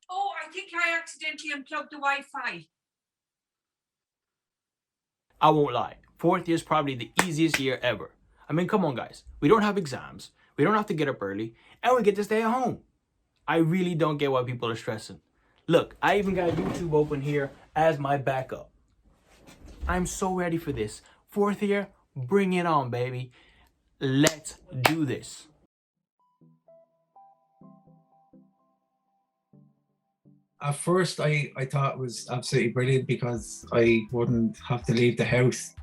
Oh, I think I accidentally unplugged the Wi-Fi. I won't lie, fourth year is probably the easiest year ever. I mean, come on guys, we don't have exams, we don't have to get up early, and we get to stay at home. I really don't get why people are stressing. Look, I even got YouTube open here as my backup. I'm so ready for this. Fourth year, bring it on, baby. Let's do this. At first, I thought it was absolutely brilliant because I wouldn't have to leave the house.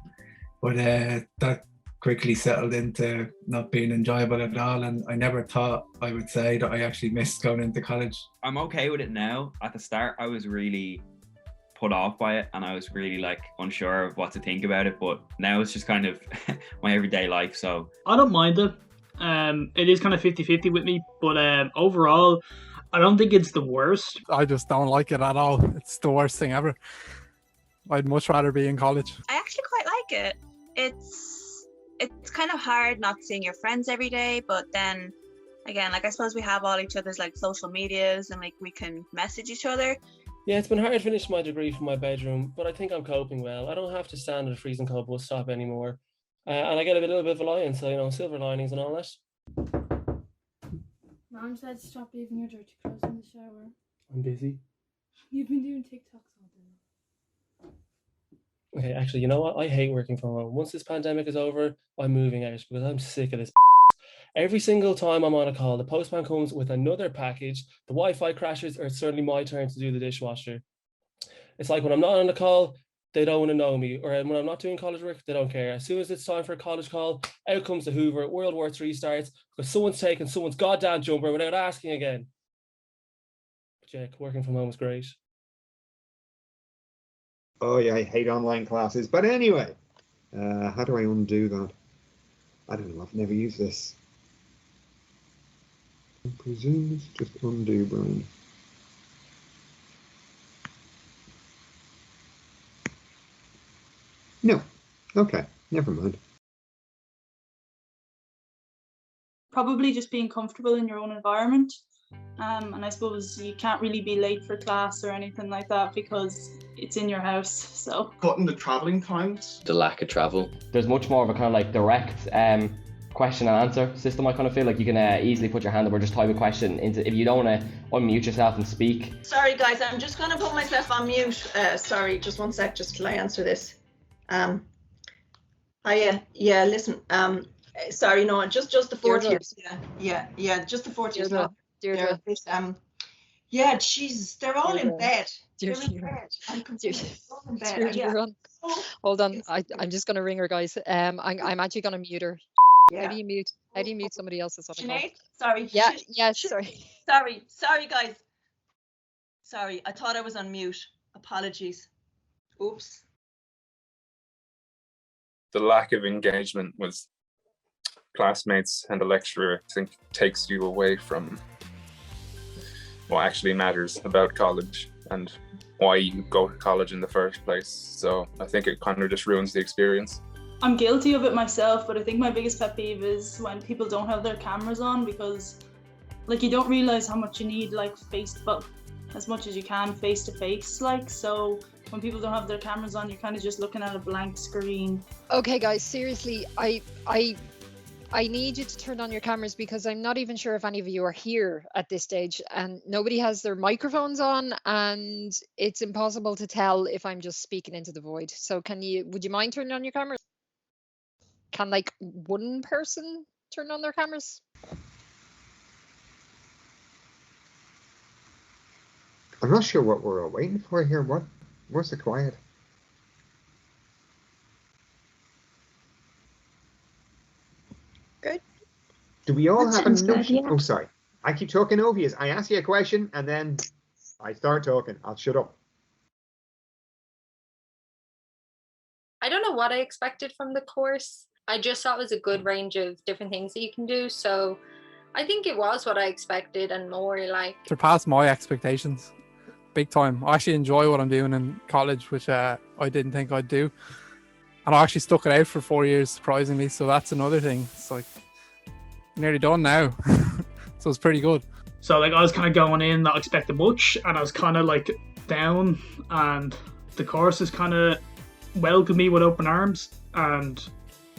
But that quickly settled into not being enjoyable at all. And I never thought I would say that I actually missed going into college. I'm okay with it now. At the start, I was really put off by it and I was really like unsure of what to think about it. But now it's just kind of my everyday life. So I don't mind it. It is kind of 50-50 with me. But overall, I don't think it's the worst. I just don't like it at all. It's the worst thing ever. I'd much rather be in college. I actually quite like it. It's kind of hard not seeing your friends every day, but then again, like I suppose we have all each other's like social medias and like we can message each other. Yeah, it's been hard to finish my degree from my bedroom, but I think I'm coping well. I don't have to stand at a freezing cold bus stop anymore. And I get a little bit of a lie-in, so, silver linings and all that. Mom said stop leaving your dirty clothes in the shower. I'm busy. You've been doing TikToks all day. Okay, actually, you know what? I hate working from home. Once this pandemic is over, I'm moving out because I'm sick of this. Every single time I'm on a call, the postman comes with another package, the Wi-Fi crashes, or it's certainly my turn to do the dishwasher. It's like when I'm not on the call, they don't want to know me, or when I'm not doing college work, they don't care. As soon as it's time for a college call, out comes the Hoover, World War III starts, because someone's taken someone's goddamn jumper without asking again. But yeah, working from home is great. Oh yeah, I hate online classes. But anyway, how do I undo that? I don't know, I've never used this. I presume it's just undo, Brian. No. Okay, never mind. Probably just being comfortable in your own environment. And I suppose you can't really be late for class or anything like that because it's in your house, so. Cutting the travelling times. The lack of travel. There's much more of a kind of like direct question and answer system. I kind of feel like you can easily put your hand up or just type a question into, if you don't want to unmute yourself and speak. Sorry guys, I'm just going to put myself on mute. Sorry, just one sec, just till I answer this. Listen, sorry, no, just the fourth years. Yeah, just the fourth years. Yeah, Jesus, they're all in bed. They're in bed. I'm confused. All in bed. Hold on, I'm just gonna ring her, guys. I'm actually gonna mute her. Yeah. How do you mute somebody else's on the call? Sinead, sorry. Sorry, guys. Sorry, I thought I was on mute. Apologies. Oops. The lack of engagement with classmates and the lecturer, I think, takes you away from what actually matters about college and why you go to college in the first place. So I think it kind of just ruins the experience. I'm guilty of it myself, but I think my biggest pet peeve is when people don't have their cameras on, because like you don't realize how much you need like as much as you can face to face, like, so when people don't have their cameras on, you're kind of just looking at a blank screen. Okay guys, seriously, I need you to turn on your cameras because I'm not even sure if any of you are here at this stage and nobody has their microphones on and it's impossible to tell if I'm just speaking into the void. So would you mind turning on your cameras? Can like one person turn on their cameras? I'm not sure what we're waiting for here. What's the quiet? Good. Do we all have a notion? Oh, sorry. I keep talking over you. I ask you a question and then I start talking. I'll shut up. I don't know what I expected from the course. I just thought it was a good range of different things that you can do. So I think it was what I expected and more like. Surpassed my expectations. Big time. I actually enjoy what I'm doing in college, which I didn't think I'd do. And I actually stuck it out for 4 years, surprisingly. So that's another thing. It's like nearly done now. So it's pretty good. So like I was kind of going in not expecting much, and I was kind of like down, and the course has kind of welcomed me with open arms, and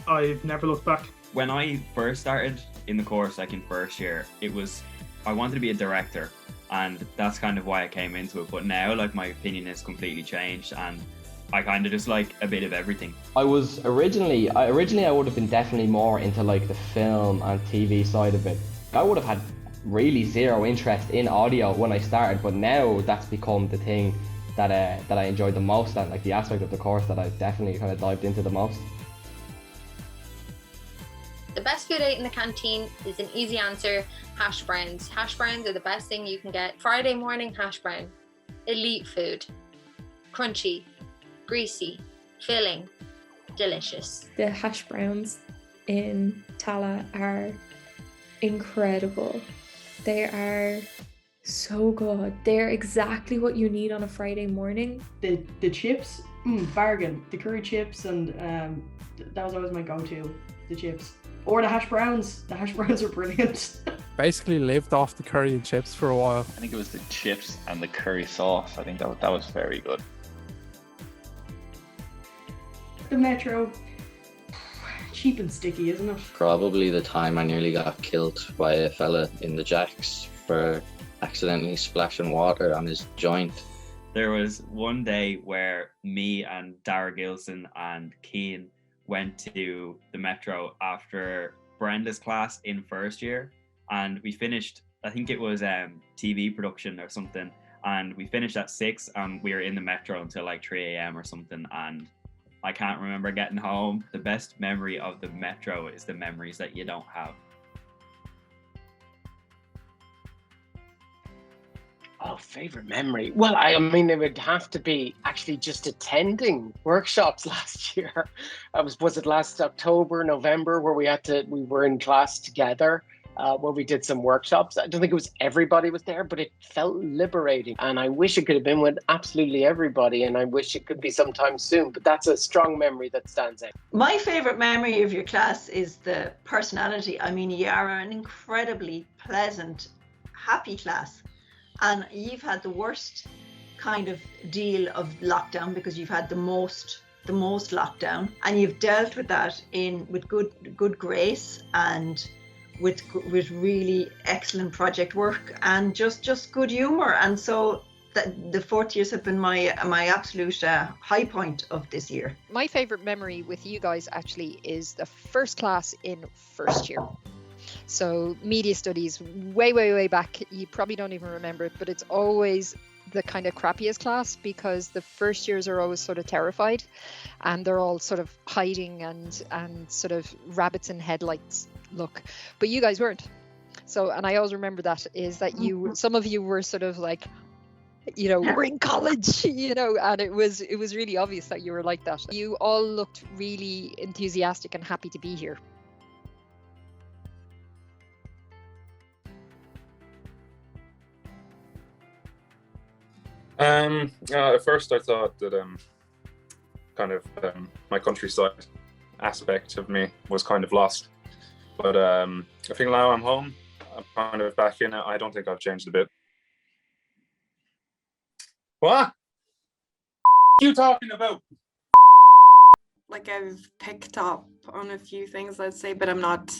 I've never looked back. When I first started in the course, like in first year, I wanted to be a director, and that's kind of why I came into it. But now, like, my opinion has completely changed, and I kind of just like a bit of everything. I would have been definitely more into like the film and TV side of it. I would have had really zero interest in audio when I started, but now that's become the thing that I enjoyed the most, and like the aspect of the course that I've definitely kind of dived into the most. The best food I ate in the canteen is an easy answer: hash browns. Hash browns are the best thing you can get. Friday morning hash brown. Elite food. Crunchy, greasy, filling, delicious. The hash browns in Tala are incredible. They are so good. They're exactly what you need on a Friday morning. The chips, bargain. The curry chips, and that was always my go-to, the chips. Or the hash browns. The hash browns are brilliant. Basically lived off the curry and chips for a while. I think it was the chips and the curry sauce. I think that was very good. The Metro, cheap and sticky, isn't it? Probably the time I nearly got killed by a fella in the Jacks for accidentally splashing water on his joint. There was one day where me and Dara Gilson and Keane went to the Metro after Brenda's class in first year, and we finished, I think it was TV production or something, and we finished at 6 and we were in the Metro until like 3 a.m. or something, and I can't remember getting home. The best memory of the Metro is the memories that you don't have. Oh, favorite memory. Well, I mean, it would have to be actually just attending workshops last year. Was it last October, November, where we were in class together, where we did some workshops. I don't think it was everybody was there, but it felt liberating. And I wish it could have been with absolutely everybody, and I wish it could be sometime soon. But that's a strong memory that stands out. My favorite memory of your class is the personality. I mean, you are an incredibly pleasant, happy class. And you've had the worst kind of deal of lockdown because you've had the most lockdown, and you've dealt with that with good grace and with really excellent project work and just good humor. And so the fourth years have been my absolute high point of this year. My favorite memory with you guys actually is the first class in first year. So media studies, way back, you probably don't even remember it, but it's always the kind of crappiest class because the first years are always sort of terrified and they're all sort of hiding and sort of rabbits in headlights look, but you guys weren't. So, and I always remember that is that some of you were sort of like, you know, we're in college, you know, and it was really obvious that you were like that. You all looked really enthusiastic and happy to be here. At first I thought that my countryside aspect of me was kind of lost, but I think now I'm home, I'm kind of back in it. I don't think I've changed a bit. What? You talking about? Like, I've picked up on a few things, let's say, but I'm not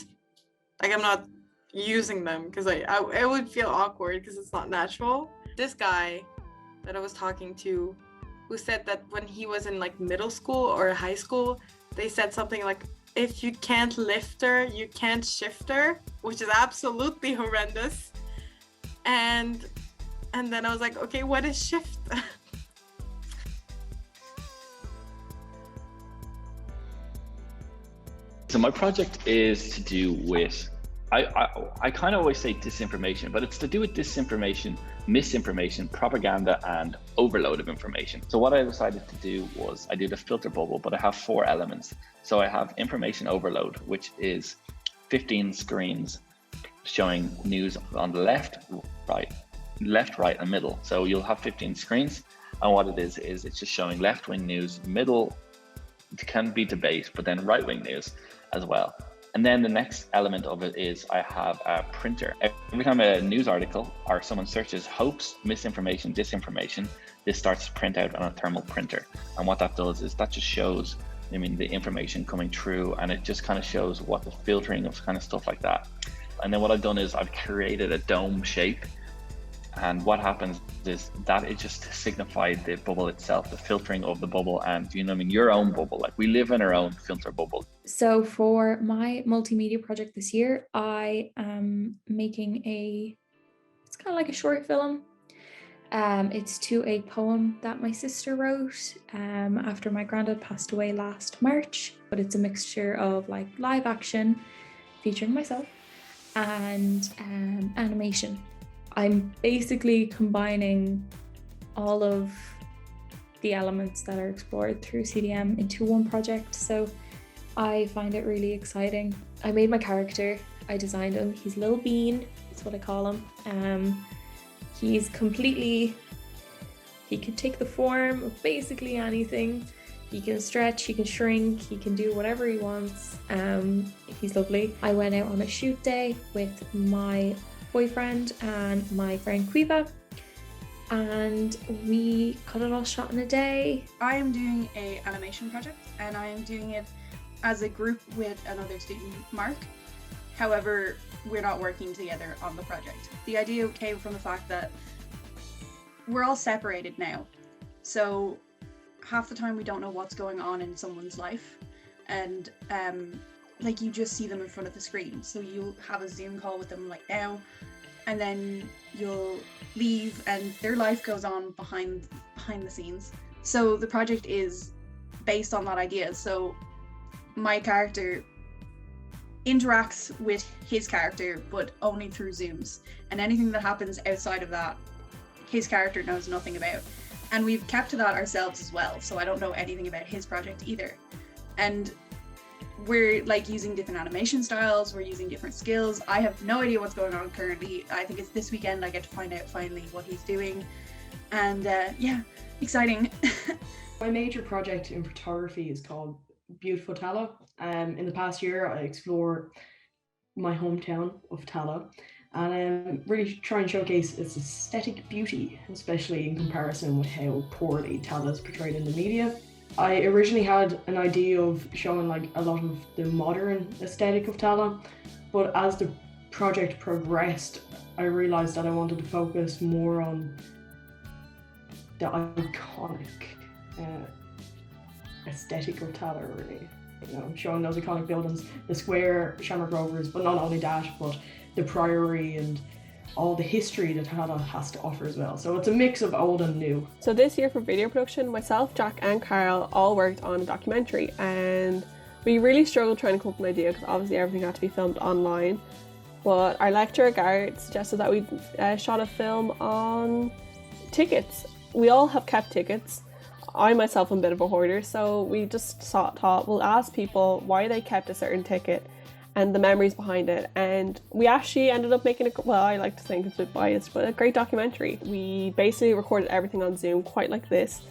using them because I would feel awkward because it's not natural. This guy that I was talking to, who said that when he was in like middle school or high school, they said something like, if you can't lift her, you can't shift her, which is absolutely horrendous. And then I was like, okay, what is shift? So my project is to do with, I kind of always say disinformation, but it's to do with disinformation, misinformation, propaganda, and overload of information. So what I decided to do was I did a filter bubble, but I have 4 elements. So I have information overload, which is 15 screens showing news on the left, right, and middle. So you'll have 15 screens. And what it is it's just showing left-wing news, middle, it can be debate, but then right-wing news as well. And then the next element of it is I have a printer. Every time a news article or someone searches hoax, misinformation, disinformation, this starts to print out on a thermal printer. And what that does is that just shows, the information coming through, and it just kind of shows what the filtering of kind of stuff like that. And then what I've done is I've created a dome shape. And what happens is that it just signified the bubble itself, the filtering of the bubble, and your own bubble. Like, we live in our own filter bubble. So for my multimedia project this year, I am making it's kind of like a short film. It's to a poem that my sister wrote after my granddad passed away last March, but it's a mixture of like live action featuring myself and animation. I'm basically combining all of the elements that are explored through CDM into one project, so I find it really exciting. I made my character, I designed him, he's Lil Bean, that's what I call him. He's he can take the form of basically anything. He can stretch, he can shrink, he can do whatever he wants. He's lovely. I went out on a shoot day with my boyfriend and my friend Quiva, and we got it all shot in a day. I am doing an animation project, and I am doing it as a group with another student, Mark. However, we're not working together on the project. The idea came from the fact that we're all separated now, so half the time we don't know what's going on in someone's life, and like, you just see them in front of the screen. So you'll have a Zoom call with them like now, and then you'll leave and their life goes on behind the scenes. So the project is based on that idea. So my character interacts with his character, but only through Zooms, and anything that happens outside of that, his character knows nothing about. And we've kept to that ourselves as well, so I don't know anything about his project either. And we're like using different animation styles, we're using different skills. I have no idea what's going on currently. I think it's this weekend I get to find out finally what he's doing. And yeah, exciting. My major project in photography is called Beautiful Tala. In the past year, I explored my hometown of Tala and really try and showcase its aesthetic beauty, especially in comparison with how poorly Tala is portrayed in the media. I originally had an idea of showing like a lot of the modern aesthetic of Tala, but as the project progressed, I realized that I wanted to focus more on the iconic aesthetic of Tala, really. Showing those iconic buildings, the square, Shamrock Rovers, but not only that, but the Priory and all the history that Tala has to offer as well. So it's a mix of old and new. So this year for video production, myself, Jack and Carl all worked on a documentary, and we really struggled trying to come up with an idea because obviously everything had to be filmed online. But our lecturer, Garrett, suggested that we shot a film on tickets. We all have kept tickets. I myself am a bit of a hoarder, so we just thought we'll ask people why they kept a certain ticket and the memories behind it. And we actually ended up making I like to think it's a bit biased, but a great documentary. We basically recorded everything on Zoom, quite like this,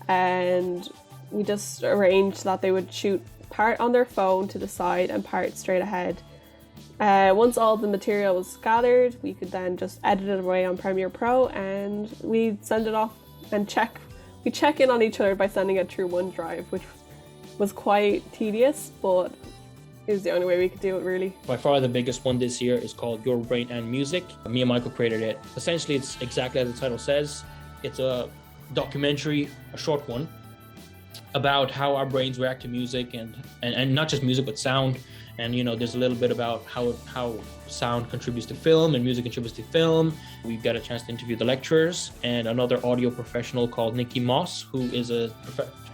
and we just arranged that they would shoot part on their phone to the side and part straight ahead. Once all the material was gathered, we could then just edit it away on Premiere Pro, and we'd send it off and we check in on each other by sending it through OneDrive, which was quite tedious, but it was the only way we could do it, really. By far the biggest one this year is called Your Brain and Music. Me and Michael created it. Essentially, it's exactly as the title says. It's a documentary, a short one, about how our brains react to music and not just music, but sound. And there's a little bit about how sound contributes to film and music contributes to film. We got a chance to interview the lecturers and another audio professional called Nikki Moss, who is a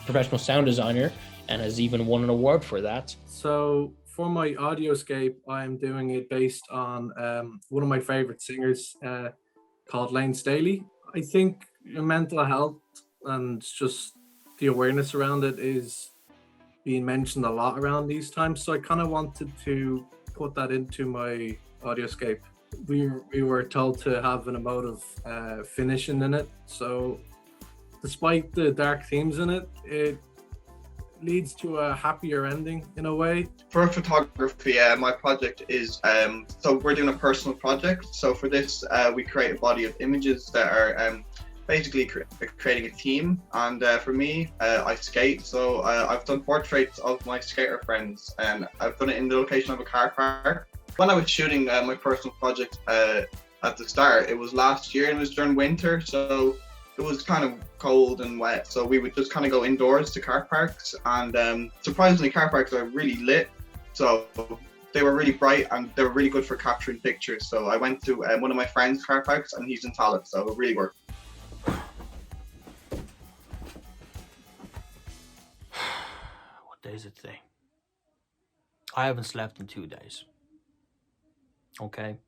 professional sound designer and has even won an award for that. So for my audioscape, I'm doing it based on one of my favorite singers called Lane Staley. I think mental health and just the awareness around it is being mentioned a lot around these times, so I kind of wanted to put that into my audioscape. We were told to have an emotive finishing in it, so despite the dark themes in it, it leads to a happier ending in a way. For photography, my project is, so we're doing a personal project. So for this, we create a body of images that are basically creating a theme. And for me, I skate. So I've done portraits of my skater friends, and I've done it in the location of a car park. When I was shooting my personal project at the start, it was last year, and it was during winter. So it was kind of cold and wet, so we would just kind of go indoors to car parks, and surprisingly car parks are really lit, so they were really bright and they were really good for capturing pictures. So I went to one of my friend's car parks, and he's in Tallaght, so it really worked. What day is it today? I haven't slept in 2 days. Okay?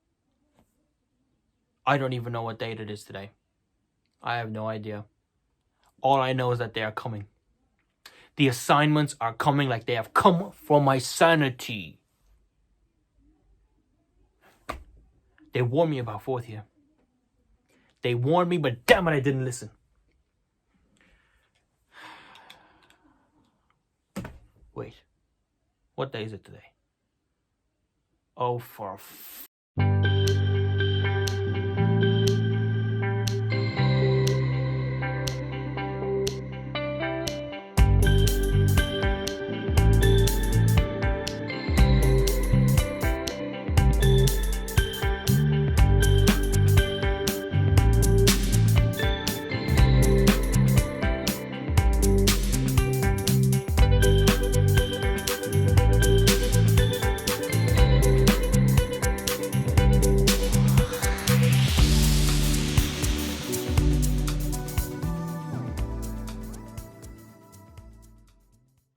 I don't even know what date it is today. I have no idea. All I know is that they are coming. The assignments are coming like they have come from my sanity. They warned me about fourth year. They warned me, but damn it, I didn't listen. Wait, what day is it today? Oh, for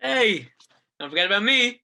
Hey, don't forget about me.